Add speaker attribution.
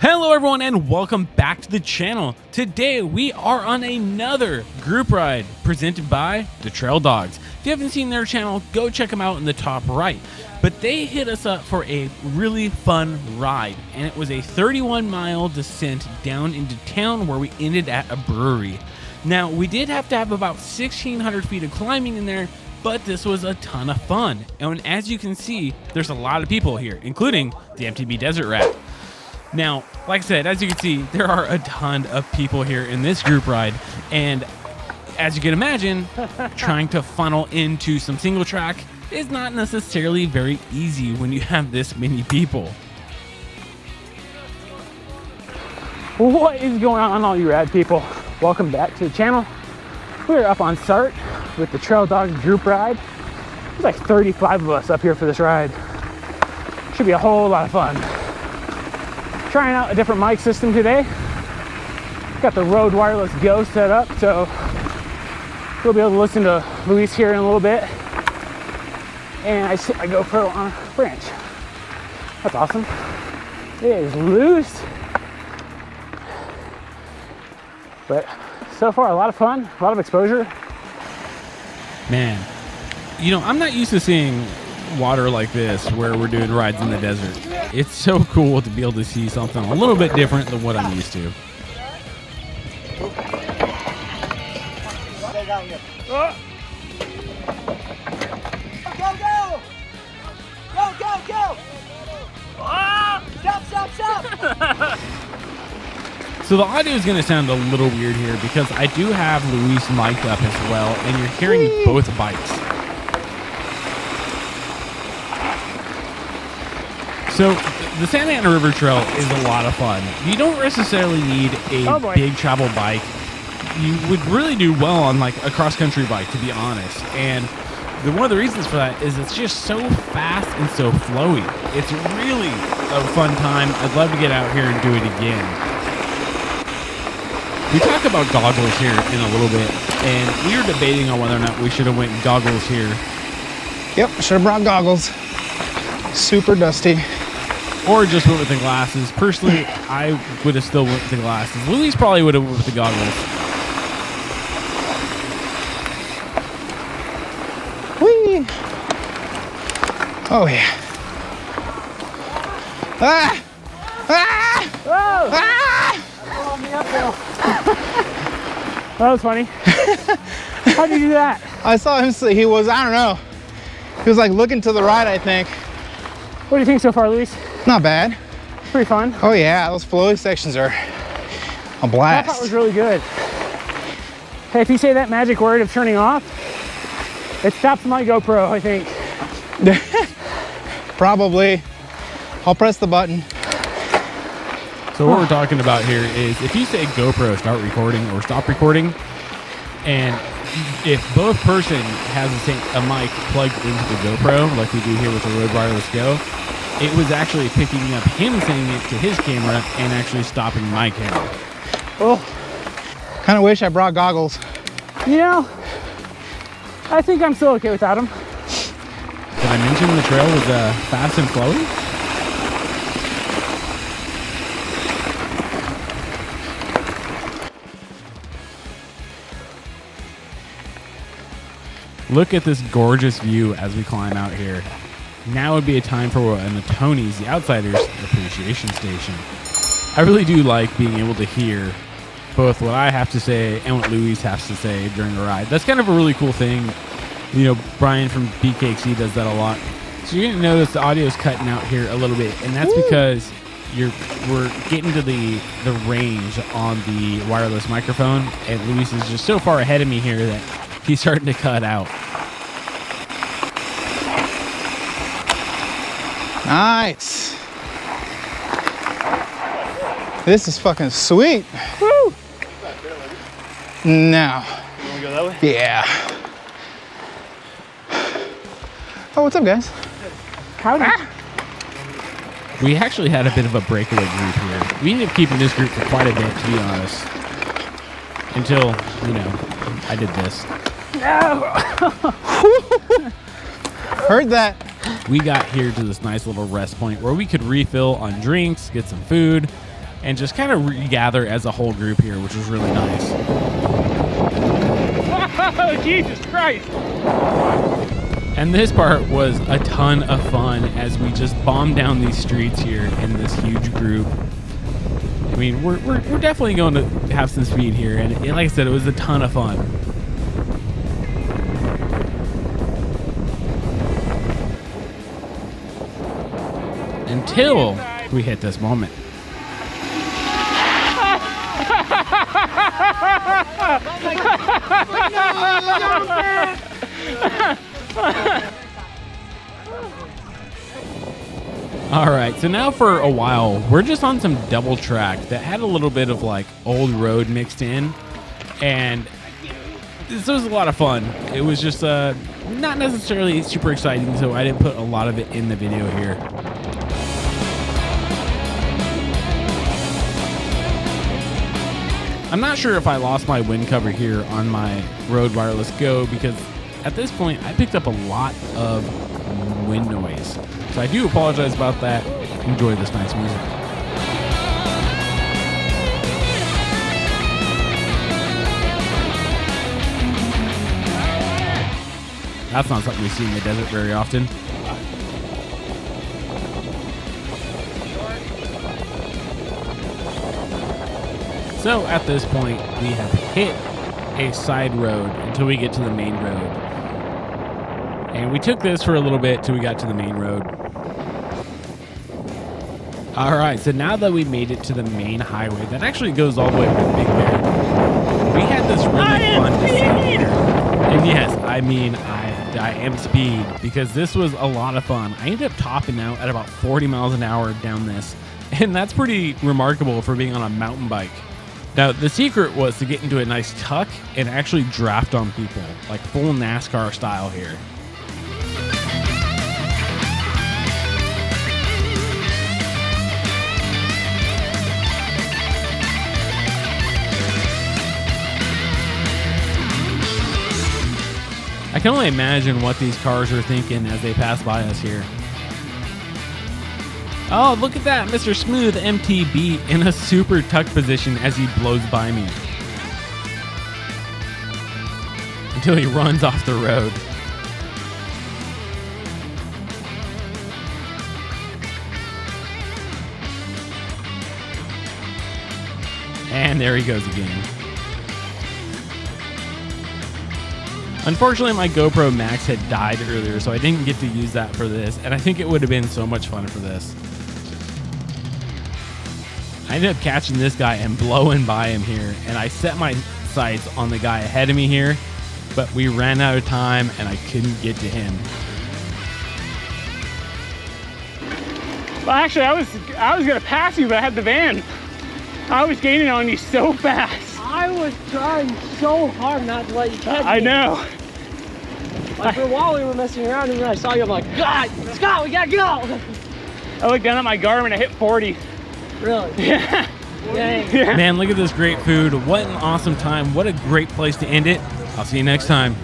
Speaker 1: Hello everyone and welcome back to the channel. Today we are on another group ride presented by the Trail Dogs. If you haven't seen their channel, go check them out in the top right. But they hit us up for a really fun ride, and it was a 31-mile descent down into town where we ended at a brewery. Now we did have to have about 1,600 feet of climbing in there, but this was a ton of fun. And as you can see, there's a lot of people here, including the MTB Desert Rat. Now, like I said, as you can see, there are a ton of people here in this group ride, and as you can imagine, trying to funnel into some single track is not necessarily very easy when you have this many people.
Speaker 2: What is going on, all you rad people? Welcome back to the channel. We're up on SART with the Trail Dogs group ride. There's like 35 of us up here for this ride. Should be a whole lot of fun. Trying out a different mic system today. Got the Rode Wireless Go set up, so we'll be able to listen to Luis here in a little bit. And I sit my GoPro on a branch. That's awesome. It is loose, but so far a lot of fun, a lot of exposure.
Speaker 1: Man, you know, I'm not used to seeing water like this where we're doing rides in the desert. It's so cool to be able to see something a little bit different than what I'm used to.
Speaker 3: Go, go! Go, go, go! Stop!
Speaker 1: So the audio is going to sound a little weird here because I do have Luis mic'd up as well, and you're hearing both bikes. So the Santa Ana River Trail is a lot of fun. You don't necessarily need a big travel bike. You would really do well on like a cross-country bike, to be honest. And one of the reasons for that is it's just so fast and so flowy. It's really a fun time. I'd love to get out here and do it again. We talk about goggles here in a little bit, and we were debating on whether or not we should have went goggles here.
Speaker 4: Yep, should have brought goggles. Super dusty.
Speaker 1: Or just went with the glasses. Personally, I would have still went with the glasses. Luis probably would have went with the goggles.
Speaker 4: Whee! Oh yeah. Ah! Ah!
Speaker 2: Oh!
Speaker 4: Ah!
Speaker 2: That was funny. How'd you do that?
Speaker 4: I saw him, he was, I don't know. He was like looking to the right, I think.
Speaker 2: What do you think so far, Luis?
Speaker 4: Not bad.
Speaker 2: Pretty fun.
Speaker 4: Oh yeah, those flowy sections are a
Speaker 2: That
Speaker 4: blast.
Speaker 2: part was really good. Hey, if you say that magic word of turning off, it stops my GoPro, I think.
Speaker 4: Probably. I'll press the button.
Speaker 1: So what we're talking about here is if you say GoPro start recording or stop recording, and if both person has a mic plugged into the GoPro, like we do here with the Rode Wireless Go, it was actually picking up him saying it to his camera and actually stopping my camera.
Speaker 2: Oh,
Speaker 4: Kind of wish I brought goggles.
Speaker 2: you know, I think I'm still okay without them.
Speaker 1: Did I mention the trail was fast and flowy? Look at this gorgeous view as we climb out here. Now would be a time for the Tony's, the Outsiders Appreciation Station. I really do like being able to hear both what I have to say and what Luis has to say during the ride. That's kind of a really cool thing. You know, Brian from BKC does that a lot. So you're gonna notice the audio is cutting out here a little bit, and that's because we're getting to the range on the wireless microphone, and Luis is just so far ahead of me here that he's starting to cut out.
Speaker 4: Nice. This is fucking sweet.
Speaker 2: Woo!
Speaker 4: Now.
Speaker 2: You wanna go that way?
Speaker 4: Yeah. Oh, what's up, guys?
Speaker 2: Howdy.
Speaker 1: We actually had a bit of a breakaway group here. We ended up keeping this group for quite a bit, to be honest. Until, you know, I did this.
Speaker 2: No!
Speaker 4: Heard that.
Speaker 1: We got here to this nice little rest point where we could refill on drinks, get some food, and just kind of regather as a whole group here, which was really nice.
Speaker 2: Oh, Jesus Christ.
Speaker 1: And this part was a ton of fun as we just bombed down these streets here in this huge group. I mean, we're definitely going to have some speed here, and like I said, it was a ton of fun. Until we hit this moment. All right, so now for a while, we're just on some double track that had a little bit of like old road mixed in, and this was a lot of fun. It was just not necessarily super exciting, so I didn't put a lot of it in the video here. I'm not sure if I lost my wind cover here on my Rode Wireless Go, because at this point I picked up a lot of wind noise. So I do apologize about that. Enjoy this nice music. That's not something we see in the desert very often. So at this point, we have hit a side road until we get to the main road. And we took this for a little bit till we got to the main road. All right, so now that we made it to the main highway, that actually goes all the way to Big Bear, we had this really fun descent here. And yes, I mean, I am speed, because this was a lot of fun. I ended up topping out at about 40 miles an hour down this, and that's pretty remarkable for being on a mountain bike. Now, the secret was to get into a nice tuck and actually draft on people, like full NASCAR style here. I can only imagine what these cars are thinking as they pass by us here. Oh, look at that, Mr. Smooth MTB in a super tuck position as he blows by me. Until he runs off the road. And there he goes again. Unfortunately, my GoPro Max had died earlier, so I didn't get to use that for this, and I think it would have been so much fun for this. I ended up catching this guy and blowing by him here, and I set my sights on the guy ahead of me here, but we ran out of time and I couldn't get to him.
Speaker 2: Well, actually, I was gonna pass you, but I had the van. I was gaining on you so fast.
Speaker 3: I was trying so hard not to let you catch me.
Speaker 2: I know.
Speaker 3: Like for a while we were messing around, and when I saw you, I'm like, God, Scott, we gotta go.
Speaker 2: I looked down at my Garmin, I hit 40.
Speaker 3: Really?
Speaker 2: Yeah.
Speaker 3: Dang.
Speaker 2: Yeah.
Speaker 1: Man, look at this great food. What an awesome time. What a great place to end it. I'll see you next time.